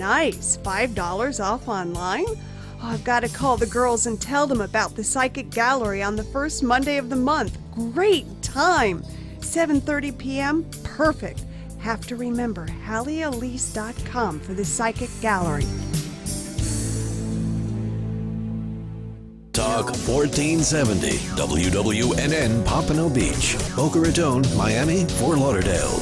Nice. $5 off online? Oh, I've got to call the girls and tell them about the Psychic Gallery on the first Monday of the month. Great time. 7:30 p.m. Perfect. Have to remember HallieElise.com for the Psychic Gallery. Talk 1470 WWNN Pompano Beach, Boca Raton, Miami, Fort Lauderdale.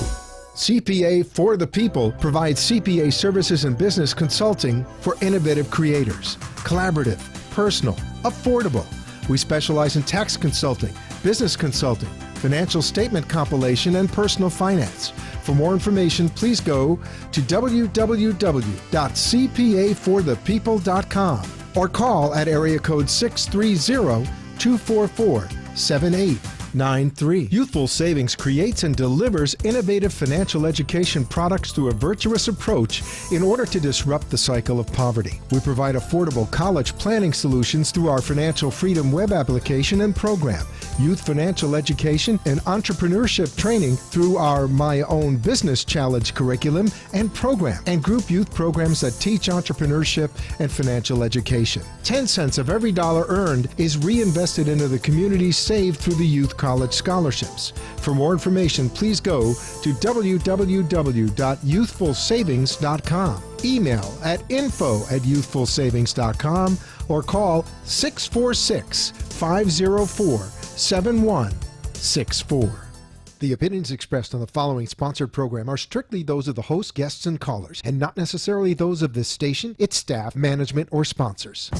CPA for the People provides CPA services and business consulting for innovative creators. Collaborative, personal, affordable. We specialize in tax consulting, business consulting, financial statement compilation, and personal finance. For more information, please go to www.cpaforthepeople.com or call at area code 630-244-7893. Youthful Savings creates and delivers innovative financial education products through a virtuous approach in order to disrupt the cycle of poverty. We provide affordable college planning solutions through our Financial Freedom web application and program, youth financial education and entrepreneurship training through our My Own Business Challenge curriculum and program, and group youth programs that teach entrepreneurship and financial education. 10 cents of every dollar earned is reinvested into the community saved through the Youth College Scholarships. For more information, please go to www.youthfulsavings.com. Email at info@youthfulsavings.com or call 646-504-7164. The opinions expressed on the following sponsored program are strictly those of the host, guests, and callers, and not necessarily those of this station, its staff, management, or sponsors.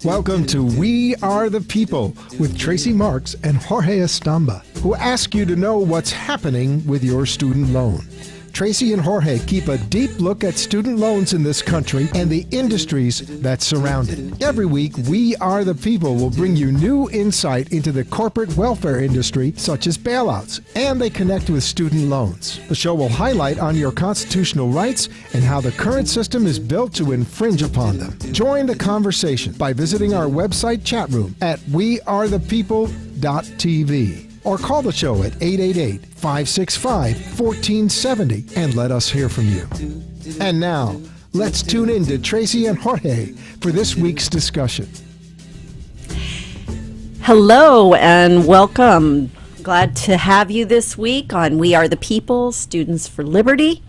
Welcome to We Are the People with Tracy Marks and Jorge Estamba, who ask you to know what's happening with your student loan. Tracy and Jorge keep a deep look at student loans in this country and the industries that surround it. Every week, We Are the People will bring you new insight into the corporate welfare industry, such as bailouts, and they connect with student loans. The show will highlight on your constitutional rights and how the current system is built to infringe upon them. Join the conversation by visiting our website chat room at wearethepeople.tv. Or call the show at 888-565-1470 and let us hear from you. And now, let's tune in to Tracy and Jorge for this week's discussion. Hello and welcome. Glad to have you this week on We Are the People, Students for Liberty.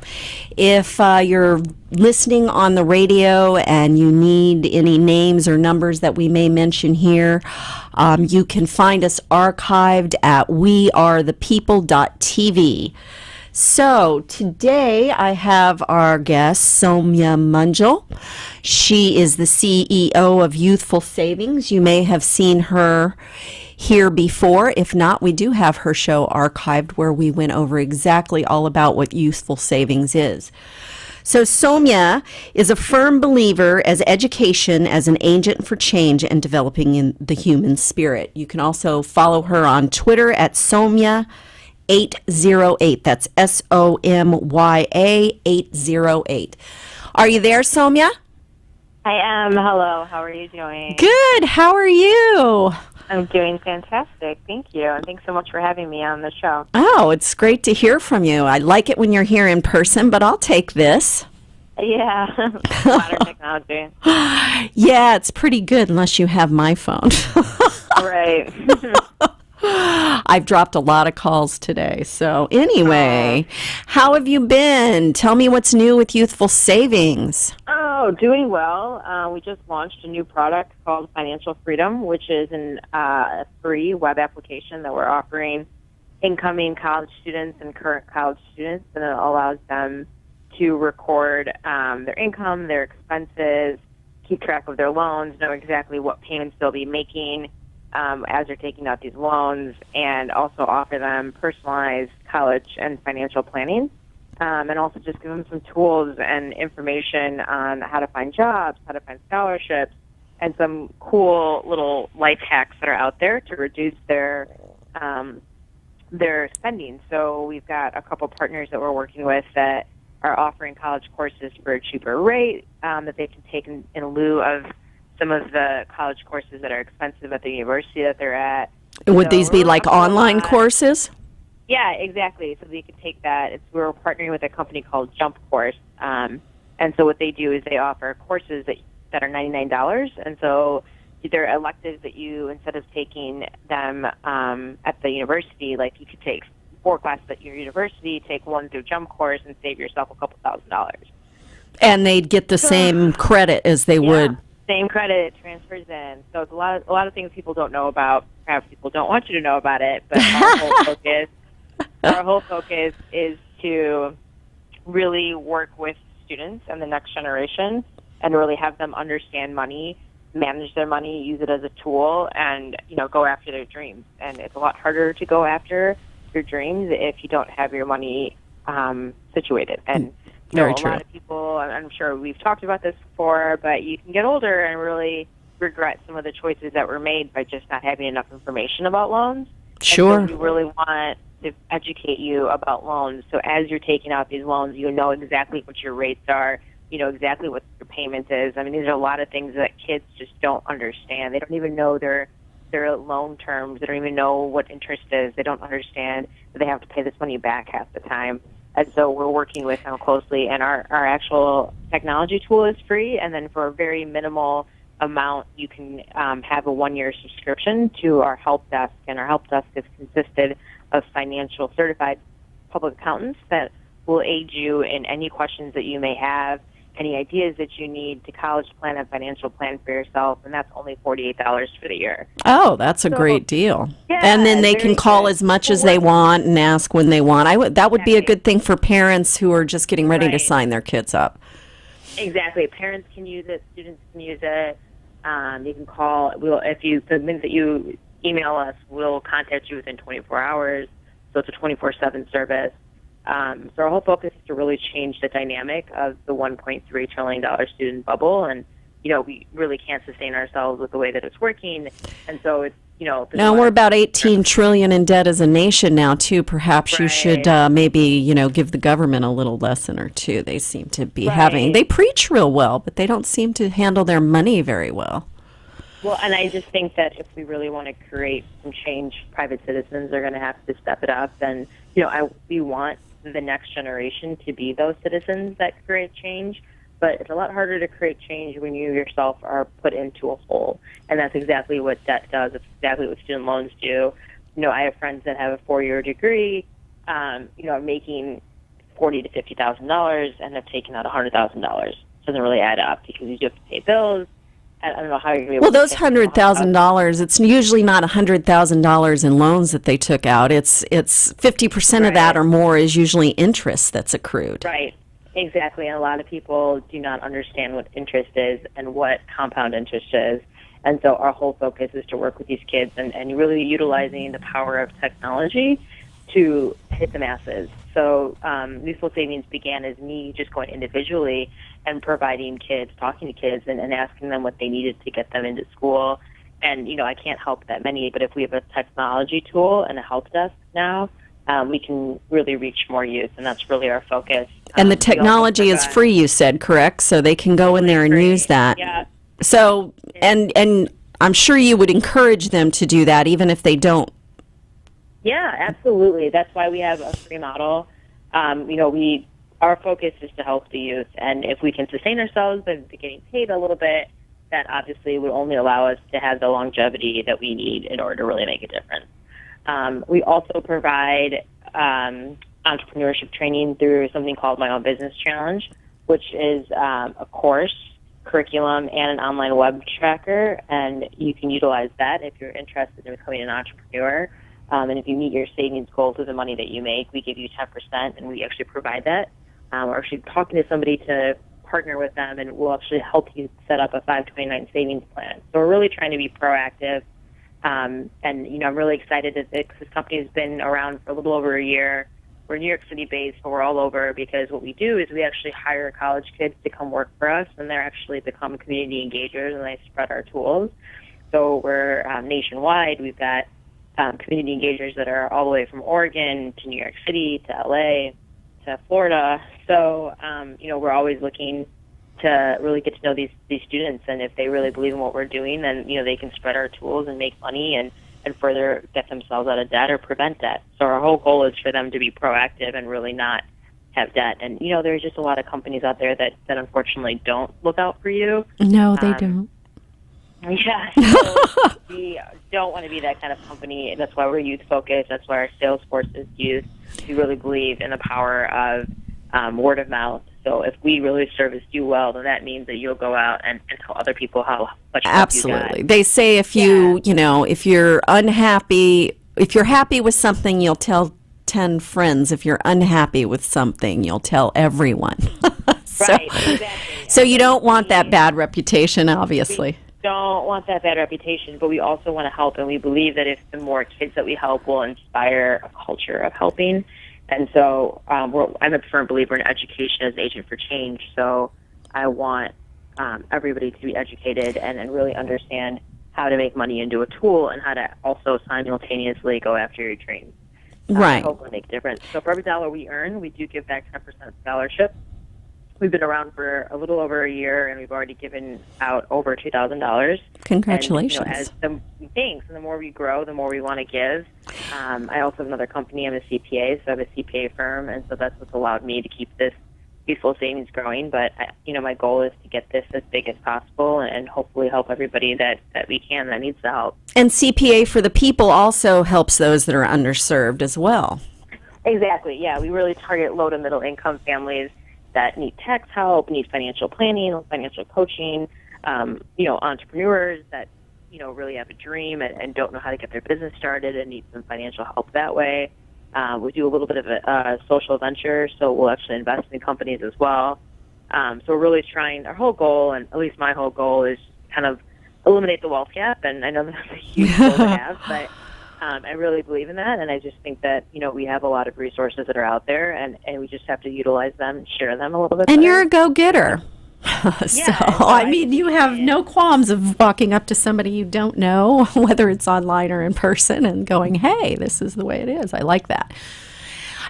If you're listening on the radio and you need any names or numbers that we may mention here, you can find us archived at wearethepeople.tv. So today I have our guest, Soumya Manjul. She is the CEO of Youthful Savings. You may have seen her here before. If not, we do have her show archived where we went over exactly all about what Youthful Savings is. So Soumya is a firm believer as education as an agent for change and developing in the human spirit. You can also follow her on Twitter at Soumya808. That's SOMYA 808. Are you there, Soumya? I am. Hello. How are you doing? Good. How are you? I'm doing fantastic. Thank you. And thanks so much for having me on the show. Oh, it's great to hear from you. I like it when you're here in person, but I'll take this. Yeah. Modern technology. Yeah, it's pretty good unless you have my phone. Right. I've dropped a lot of calls today. So anyway, how have you been? Tell me what's new with Youthful Savings. Oh, doing well. We just launched a new product called Financial Freedom, which is a free web application that we're offering incoming college students and current college students, and it allows them to record their income, their expenses, keep track of their loans, know exactly what payments they'll be making as they're taking out these loans, and also offer them personalized college and financial planning. And also just give them some tools and information on how to find jobs, how to find scholarships, and some cool little life hacks that are out there to reduce their spending. So we've got a couple partners that we're working with that are offering college courses for a cheaper rate that they can take in lieu of some of the college courses that are expensive at the university that they're at. Would these be like online courses? Yeah, exactly. So they could take that. We're partnering with a company called Jump Course, and And so what they do is they offer courses that are $99. And so they're electives that you, instead of taking them at the university, like you could take 4 classes at your university, take 1 through jump course, and save yourself a couple $1,000s. And they'd get the same credit as they would. Same credit transfers in. So it's a lot of things people don't know about. Perhaps people don't want you to know about it, but our whole focus is to really work with students and the next generation and really have them understand money, manage their money, use it as a tool, and go after their dreams. And it's a lot harder to go after your dreams if you don't have your money situated. And Very a true. lot of people, I'm sure we've talked about this before, but you can get older and really regret some of the choices that were made by just not having enough information about loans. Sure. And so we really want to educate you about loans. So as you're taking out these loans, you know exactly what your rates are, you know exactly what your payment is. I mean, these are a lot of things that kids just don't understand. They don't even know their loan terms. They don't even know what interest is. They don't understand that they have to pay this money back half the time. And so we're working with them closely, and our actual technology tool is free, and then for a very minimal amount, you can have a 1-year subscription to our help desk, and our help desk is consisted of financial certified public accountants that will aid you in any questions that you may have, any ideas that you need to college plan and financial plan for yourself, and that's only $48 for the year. Oh, that's a great deal. Yeah, and then they very can call good. as much as they want and ask when they want. That would be a good thing for parents who are just getting ready to Right. sign their kids up. Exactly. Parents can use it. Students can use it. You can call. The minute that you email us, we'll contact you within 24 hours. So it's a 24/7 service. So our whole focus is to really change the dynamic of the $1.3 trillion student bubble, and we really can't sustain ourselves with the way that it's working, and so it's Now we're about 18 trillion in debt as a nation now too. Perhaps you should maybe give the government a little lesson or two. They seem to be they preach real well, but they don't seem to handle their money very well. Well, and I just think that if we really want to create some change, private citizens are going to have to step it up, and we want the next generation to be those citizens that create change. But it's a lot harder to create change when you yourself are put into a hole. And that's exactly what debt does. It's exactly what student loans do. I have friends that have a 4-year degree, making $40,000 to $50,000 and have taken out $100,000. Doesn't really add up because you have to pay bills. I don't know how you're going to be able Well, to those $100,000, it's usually not $100,000 in loans that they took out. It's 50% of that or more is usually interest that's accrued. Right. Exactly, and a lot of people do not understand what interest is and what compound interest is. And so our whole focus is to work with these kids and really utilizing the power of technology to hit the masses. So Youthful Savings began as me just going individually and providing kids, talking to kids, and asking them what they needed to get them into school. And, I can't help that many, but if we have a technology tool and a help desk now, we can really reach more youth, and that's really our focus. And the technology is free, you said, correct? So they can go in there and use that. Yeah. So, and I'm sure you would encourage them to do that, even if they don't. Yeah, absolutely. That's why we have a free model. Our focus is to help the youth, and if we can sustain ourselves by getting paid a little bit, that obviously would only allow us to have the longevity that we need in order to really make a difference. We also provide entrepreneurship training through something called My Own Business Challenge, which is a course, curriculum, and an online web tracker, and you can utilize that if you're interested in becoming an entrepreneur. And if you meet your savings goals with the money that you make, we give you 10%, and we actually provide that. We're actually talking to somebody to partner with them, and we'll actually help you set up a 529 savings plan. So we're really trying to be proactive. And, I'm really excited that this company has been around for a little over a year. We're New York City based, but we're all over because what we do is we actually hire college kids to come work for us, and they're actually become community engagers, and they spread our tools. So we're nationwide. We've got community engagers that are all the way from Oregon to New York City to LA to Florida. So, we're always looking to really get to know these students, and if they really believe in what we're doing, then they can spread our tools and make money and further get themselves out of debt or prevent debt. So our whole goal is for them to be proactive and really not have debt. And, there's just a lot of companies out there that unfortunately don't look out for you. No, they don't. Yeah, so we don't want to be that kind of company. That's why we're youth-focused. That's why our sales force is youth. We really believe in the power of word of mouth. So if we really service you well, then that means that you'll go out and tell other people how much help you got. Absolutely. They say if if you're unhappy, if you're happy with something, you'll tell 10 friends. If you're unhappy with something, you'll tell everyone. Right, exactly. So you don't want that bad reputation, obviously. Don't want that bad reputation, but we also want to help, and we believe that if the more kids that we help will inspire a culture of helping. And so I'm a firm believer in education as an agent for change. So I want everybody to be educated and really understand how to make money into a tool and how to also simultaneously go after your dreams. Right. Hopefully make a difference. So for every dollar we earn, we do give back 10% scholarship. We've been around for a little over a year, and we've already given out over $2,000. Congratulations. And, thanks. And the more we grow, the more we want to give. I also have another company. I'm a CPA, so I have a CPA firm, and so that's what's allowed me to keep this Youthful Savings growing. But, my goal is to get this as big as possible and hopefully help everybody that we can that needs the help. And CPA for the People also helps those that are underserved as well. Exactly, yeah. We really target low to middle income families that need tax help, need financial planning, financial coaching, entrepreneurs that, really have a dream and don't know how to get their business started and need some financial help that way. We do a little bit of a social venture, so we'll actually invest in companies as well. So we're really trying, our whole goal, and at least my whole goal, is kind of eliminate the wealth gap, and I know that's a huge goal to have, but I really believe in that, and I just think that, we have a lot of resources that are out there, and we just have to utilize them, share them a little bit And better. you're a go-getter. You have no qualms of walking up to somebody you don't know, whether it's online or in person, and going, hey, this is the way it is. I like that.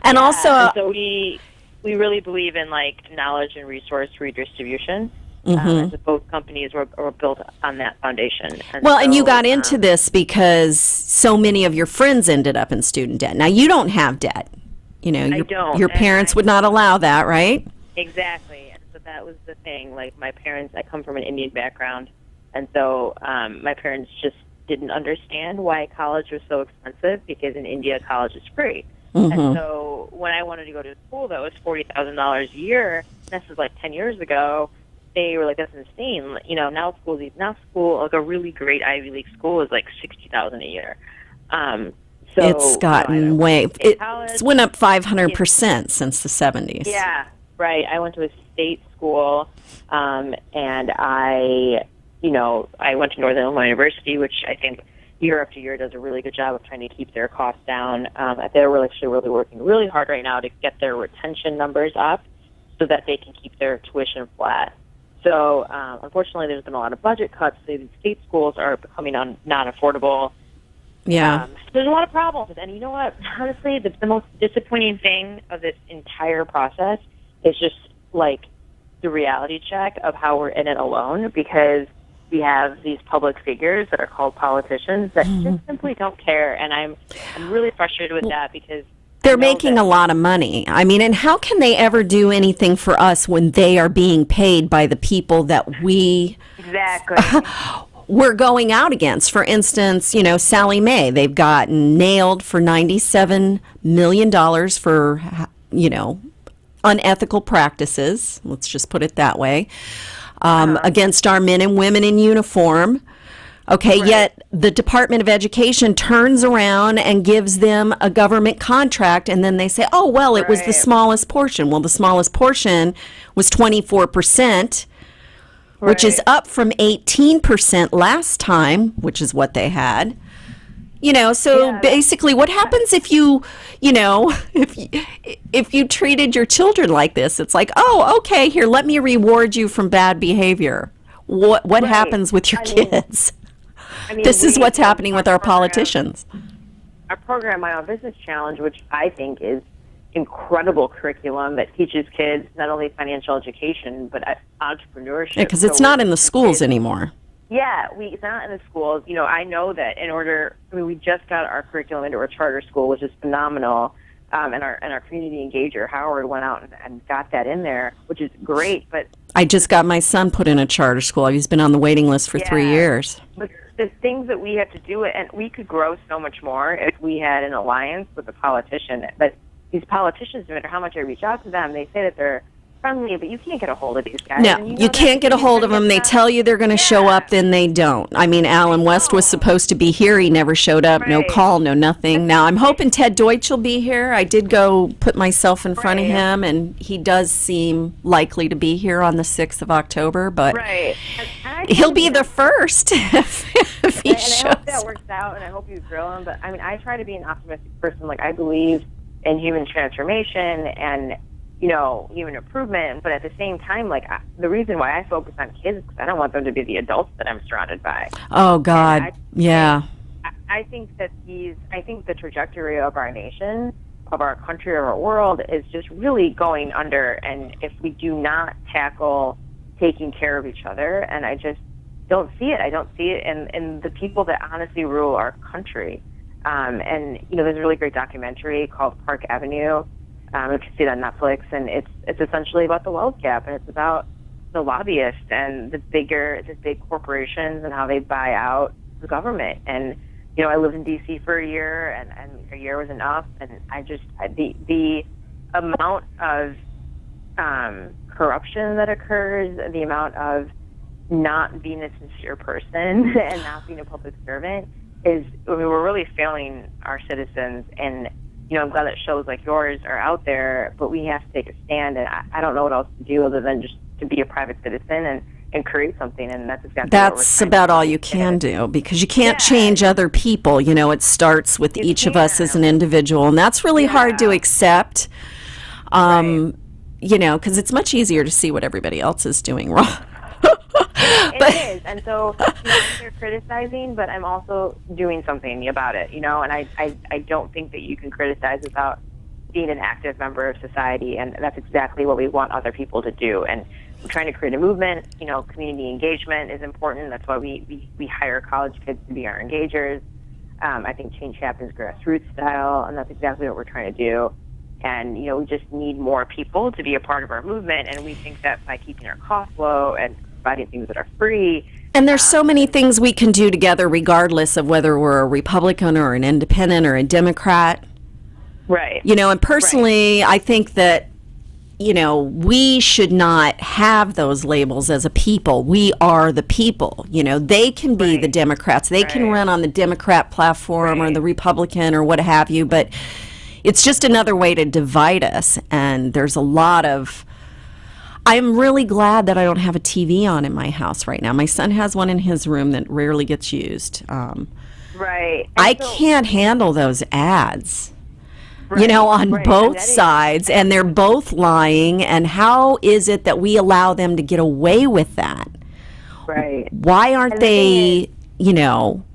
And also... so we really believe in, knowledge and resource redistribution. Mm-hmm. Both companies were built on that foundation. And you got into this because so many of your friends ended up in student debt. Now, you don't have debt. I don't. Your parents would not allow that, right? Exactly. And so that was the thing. My parents, I come from an Indian background, and so my parents just didn't understand why college was so expensive, because in India, college is free. Mm-hmm. And so when I wanted to go to school that was $40,000 a year, this was 10 years ago, they were like, that's insane. Now school, like a really great Ivy League school, is $60,000 a year. So it's gotten it's went up 500% since the 70s. Yeah, right. I went to a state school, and I went to Northern Illinois University, which I think year after year does a really good job of trying to keep their costs down. They're actually really working really hard right now to get their retention numbers up so that they can keep their tuition flat. So, unfortunately, there's been a lot of budget cuts. So the state schools are becoming non-affordable. Yeah. There's a lot of problems. And you know what? Honestly, the most disappointing thing of this entire process is just, the reality check of how we're in it alone, because we have these public figures that are called politicians that just simply don't care. And I'm really frustrated with that, because they're making a lot of money. I mean, and how can they ever do anything for us when they are being paid by the people that we we're going out against? For instance, Sally Mae, they've gotten nailed for $97 million for, unethical practices. Let's just put it that way. Against our men and women in uniform. Okay, right. Yet the Department of Education turns around and gives them a government contract, and then they say, oh, well, it was the smallest portion. Well, the smallest portion was 24%, which is up from 18% last time, which is what they had. Basically what happens if if you treated your children like this? It's like, oh, okay, here, let me reward you from bad behavior. What happens with your kids? This is what's happening with our politicians. Our program, My Own Business Challenge, which I think is incredible curriculum that teaches kids not only financial education, but entrepreneurship. Yeah, because it's not in the schools anymore. Yeah, it's not in the schools. I know that we just got our curriculum into our charter school, which is phenomenal. and our community engager Howard went out and got that in there, which is great. But I just got my son put in a charter school. He's been on the waiting list for 3 years. But the things that we have to do, and we could grow so much more if we had an alliance with a politician. But these politicians, no matter how much I reach out to them, they say that they're friendly, but you can't get a hold of these guys. No, And you can't get a hold of them. They tell you they're going to show up, then they don't. I mean, Alan West was supposed to be here. He never showed up. No Right. call, no nothing. Now, I'm hoping Ted Deutsch will be here. I did go put myself in front of Right. him, and he does seem likely to be here on the 6th of October, but Right. And he'll be the first if he and I shows hope that works out, and I hope you grill him. But I mean, I try to be an optimistic person. Like, I believe in human transformation and, you know, human improvement. But at the same time, like, the reason why I focus on kids is because I don't want them to be the adults that I'm surrounded by. Oh, God. Yeah. I think that I think the trajectory of our nation, of our country, of our world is just really going under. And if we do not tackle taking care of each other, and I just don't see it. I don't see it in the people that honestly rule our country. And, you know, there's a really great documentary called Park Avenue. You can see it on Netflix, and it's essentially about the wealth gap, and it's about the lobbyists and the big corporations and how they buy out the government. And, you know, I lived in D.C. for a year, and a year was enough, and the amount of corruption that occurs, the amount of not being a sincere person and not being a public servant is, I mean, we're really failing our citizens. And, you know, I'm glad that shows like yours are out there, but we have to take a stand. And I don't know what else to do other than just to be a private citizen and create something. And that's exactly what we're trying about to all do. you can do, because you can't change other people. You know, it starts with each of us as an individual, and that's really hard to accept. You know, because it's much easier to see what everybody else is doing wrong. It is. And so, you know, I'm here criticizing, but I'm also doing something about it, you know, and I don't think that you can criticize without being an active member of society, and that's exactly what we want other people to do. And we're trying to create a movement. You know, community engagement is important. That's why we hire college kids to be our engagers. I think change happens grassroots style, and that's exactly what we're trying to do. And, you know, we just need more people to be a part of our movement, and we think that by keeping our costs low and providing things that are free. And there's so many things we can do together, regardless of whether we're a Republican or an independent or a Democrat. Right. You know, and personally, I think that, you know, we should not have those labels as a people. We are the people. You know, they can be the Democrats. They can run on the Democrat platform or the Republican or what have you, but it's just another way to divide us. And there's a lot of... I'm really glad that I don't have a TV on in my house right now. My son has one in his room that rarely gets used. Right. I can't handle those ads, you know, on both sides, and they're both lying. And how is it that we allow them to get away with that? Right. Why aren't they, you know,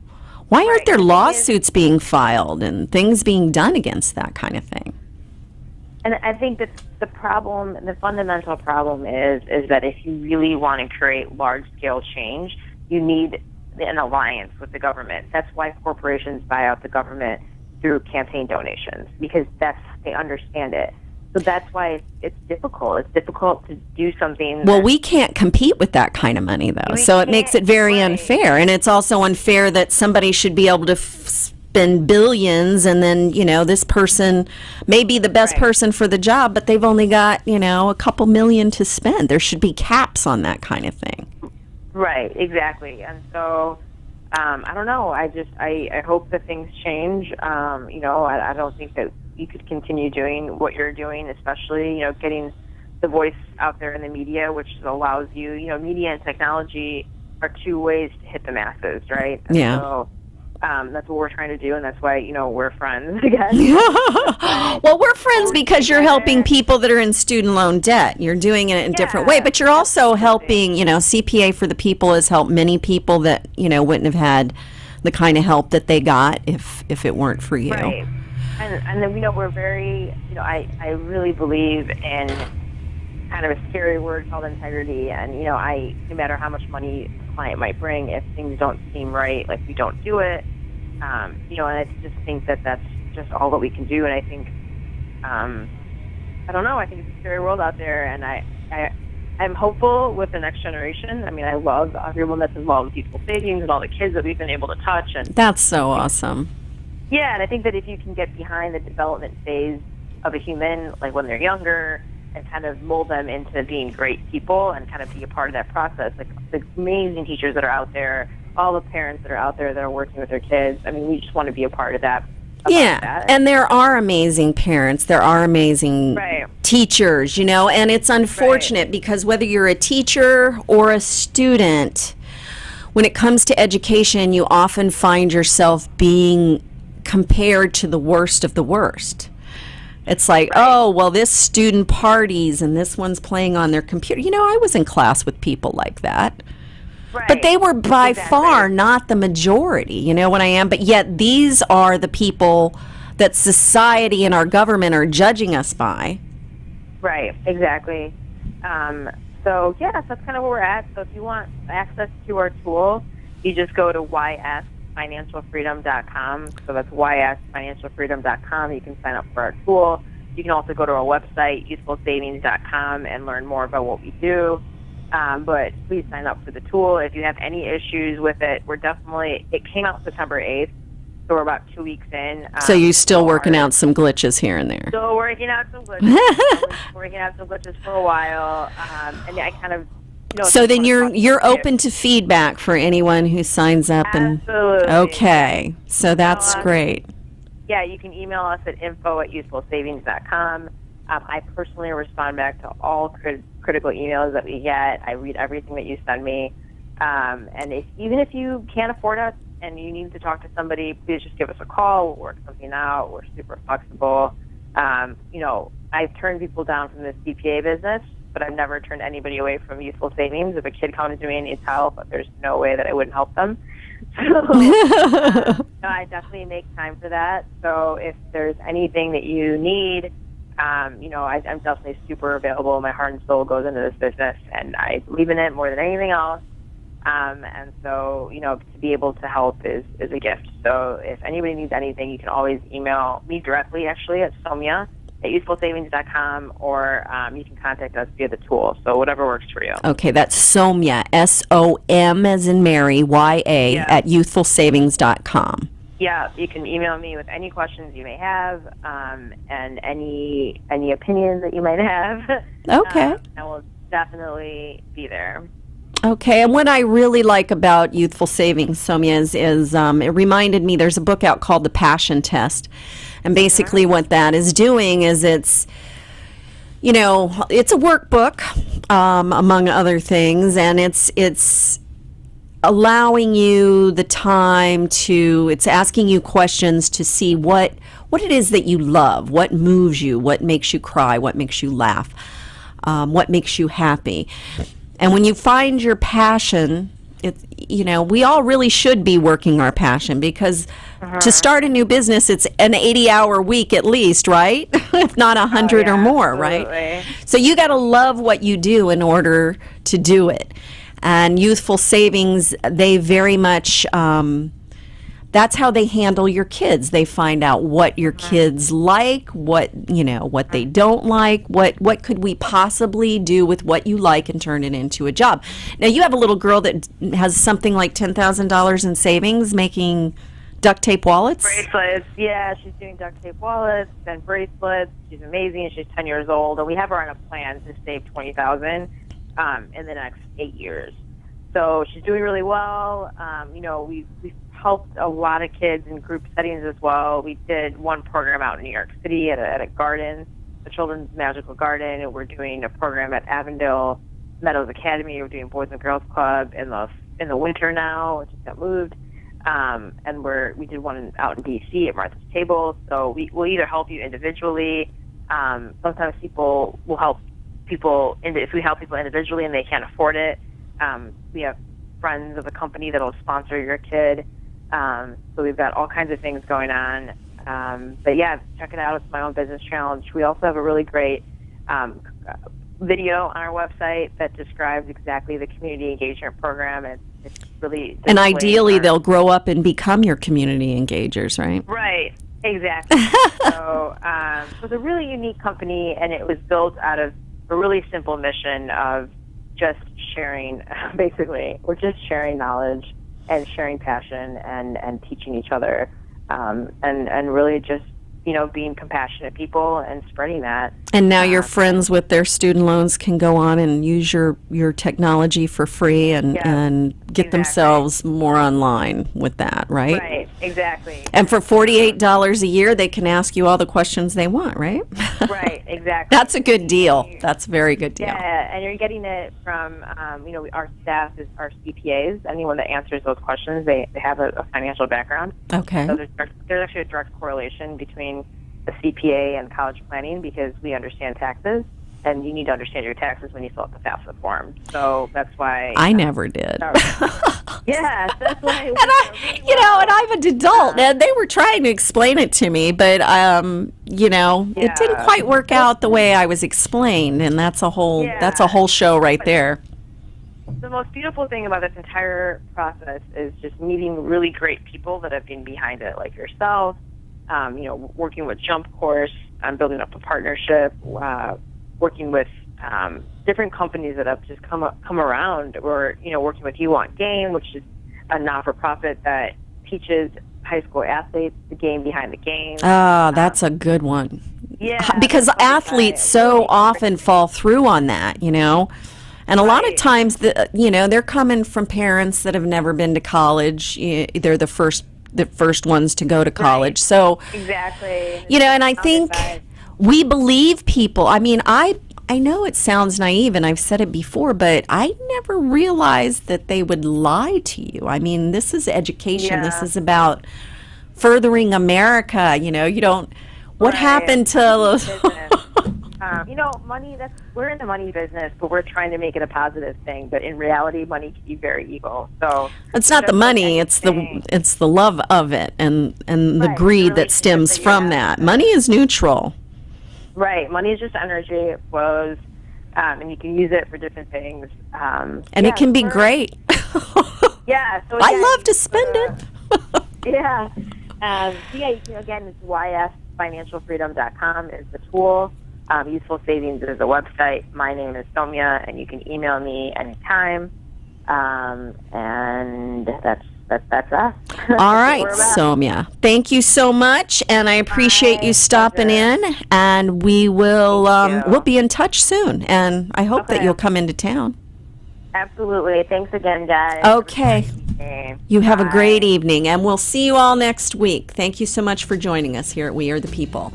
why aren't there lawsuits being filed and things being done against that kind of thing? And I think that the problem, the fundamental problem is that if you really want to create large-scale change, you need an alliance with the government. That's why corporations buy out the government through campaign donations, because they understand it. So that's why it's difficult. It's difficult to do something. Well, we can't compete with that kind of money, though. So it makes it very unfair. And it's also unfair that somebody should be able to spend billions, and then, you know, this person may be the best person for the job, but they've only got, you know, a couple million to spend. There should be caps on that kind of thing. Right, exactly. And so, I don't know. I hope that things change. You know, I don't think that you could continue doing what you're doing, especially, you know, getting the voice out there in the media, which allows you, you know, media and technology are two ways to hit the masses, right? And so, that's what we're trying to do, and that's why, you know, we're friends again. Well, we're friends because you're helping people that are in student loan debt. You're doing it in a different way, but you're also helping, you know, CPA for the People has helped many people that, you know, wouldn't have had the kind of help that they got if it weren't for you. Right. And then, you know, we're very, you know, I really believe in kind of a scary word called integrity. And, you know, no matter how much money a client might bring, if things don't seem right, like, we don't do it. You know, and I just think that that's just all that we can do. And I think I don't know. I think it's a scary world out there, and I'm hopeful with the next generation. I mean, I love everyone that's involved with Youthful Savings and all the kids that we've been able to touch. And That's so awesome. yeah, and I think that if you can get behind the development phase of a human, like when they're younger, and kind of mold them into being great people and kind of be a part of that process, like the amazing teachers that are out there, all the parents that are out there that are working with their kids. I mean, we just want to be a part of that. Yeah, and there are amazing parents. There are amazing Right. teachers, and it's unfortunate because whether you're a teacher or a student, when it comes to education, you often find yourself being compared to the worst of the worst. It's like, oh, well, this student parties and this one's playing on their computer. I was in class with people like that. Right. But they were by Exactly. far not the majority, you know what I am? But yet these are the people that society and our government are judging us by. Right, exactly. So, yeah, that's kind of where we're at. So if you want access to our tool, you just go to YSFinancialFreedom.com. So that's YSFinancialFreedom.com. You can sign up for our tool. You can also go to our website, youthfulsavings.com, and learn more about what we do. But please sign up for the tool. If you have any issues with it, it came out September 8th, so we're about 2 weeks in. So you're still working out some glitches here and there. Still working out some glitches. Working out some glitches for a while. And I kind of, So then you're open to feedback for anyone who signs up. Absolutely. Okay, so that's great. Yeah, you can email us at info@youthfulsavings.com. I personally respond back to all critical emails that we get. I read everything that you send me. And even if you can't afford us and you need to talk to somebody, please just give us a call. We'll work something out. We're super flexible. I've turned people down from the CPA business, but I've never turned anybody away from Youthful Savings. If a kid comes to me and needs help, there's no way that I wouldn't help them. So I definitely make time for that. So if there's anything that you need, I'm definitely super available. My heart and soul goes into this business, and I believe in it more than anything else. And so, to be able to help is a gift. So if anybody needs anything, you can always email me directly, actually, at somya@youthfulsavings.com, or you can contact us via the tool. So whatever works for you. Okay, that's Somya, SOM as in Mary, YA, at youthfulsavings.com. Yeah, you can email me with any questions you may have, and any opinions that you might have. Okay. I will definitely be there. Okay, and what I really like about Youthful Savings, Somya, is it reminded me there's a book out called The Passion Test. And basically what that is doing is it's a workbook, among other things, and it's allowing you the time it's asking you questions to see what it is that you love, what moves you, what makes you cry, what makes you laugh, what makes you happy. And when you find your passion, we all really should be working our passion, because to start a new business, it's an 80-hour week at least, right? If not 100 or more, absolutely. right? So you got to love what you do in order to do it. And Youthful Savings, they very much, that's how they handle your kids. They find out what your kids like, what they don't like, what could we possibly do with what you like and turn it into a job. Now, you have a little girl that has something like $10,000 in savings making duct tape wallets? Bracelets, yeah, she's doing duct tape wallets and bracelets. She's amazing. She's 10 years old, and we have her on a plan to save $20,000 in the next 8 years. So she's doing really well. We've helped a lot of kids in group settings as well. We did one program out in New York City at a garden, the Children's Magical Garden, and we're doing a program at Avondale Meadows Academy. We're doing Boys and Girls Club in the winter now, which just got moved. And we did one out in D.C. at Martha's Table. So we'll either help you individually. Sometimes people will help people, if we help people individually and they can't afford it. We have friends of the company that will sponsor your kid. So we've got all kinds of things going on. But yeah, check it out. It's My Own Business Challenge. We also have a really great video on our website that describes exactly the community engagement program. It's really And ideally, they'll grow up and become your community engagers, right? Right. Exactly. So it's a really unique company, and it was built out of a really simple mission of just sharing, basically. We're just sharing knowledge and sharing passion and teaching each other, and really just, being compassionate people and spreading that. And now your friends with their student loans can go on and use your technology for free and get themselves more online with that, right? Right, exactly. And for $48 a year, they can ask you all the questions they want, right? Right, exactly. That's a good deal. That's a very good deal. Yeah, and you're getting it from, our staff is our CPAs. Anyone that answers those questions, they have a financial background. Okay. So there's actually a direct correlation between the CPA and college planning, because we understand taxes, and you need to understand your taxes when you fill out the FAFSA form. So that's why I never did. Yes, that's why. And I'm an adult, and they were trying to explain it to me, but it didn't quite work out the way I was explained, and that's a whole show right there. The most beautiful thing about this entire process is just meeting really great people that have been behind it, like yourself. Working with Jump Course, building up a partnership, working with different companies that have just come around, or working with You Want Game, which is a not-for-profit that teaches high school athletes the game behind the game. That's a good one. Yeah, because athletes so often fall through on that, And a lot of times, they're coming from parents that have never been to college. They're the first ones to go to college. Right. So exactly. And I think we believe people. I mean, I know it sounds naive, and I've said it before, but I never realized that they would lie to you. I mean, this is education. Yeah. This is about furthering America. You don't. What happened to? Money, we're in the money business, but we're trying to make it a positive thing. But in reality, money can be very evil. So it's not the money, it's the love of it and the greed that stems from that. Money is neutral. Right. Money is just energy. It flows, and you can use it for different things. And it can be great. Yeah. So I love to spend it. Yeah. Again, it's WeAreFinancialFreedom.com is the tool. Useful Savings is the website. My name is Somya, and you can email me anytime. And that's us. All right, Somya. Thank you so much, and I appreciate you stopping in. And we will we'll be in touch soon. And I hope that you'll come into town. Absolutely. Thanks again, guys. Okay. You have a great evening, and we'll see you all next week. Thank you so much for joining us here at We Are the People.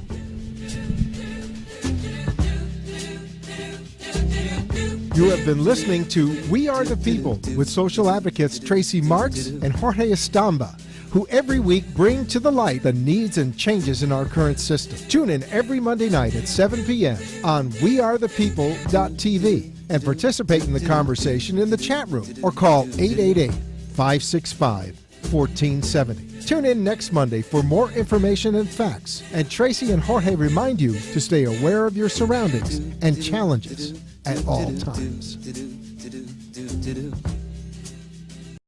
You have been listening to We Are the People with social advocates Tracy Marks and Jorge Estamba, who every week bring to the light the needs and changes in our current system. Tune in every Monday night at 7 p.m. on WeAreThePeople.tv and participate in the conversation in the chat room or call 888-565-1470. Tune in next Monday for more information and facts. And Tracy and Jorge remind you to stay aware of your surroundings and challenges at all times.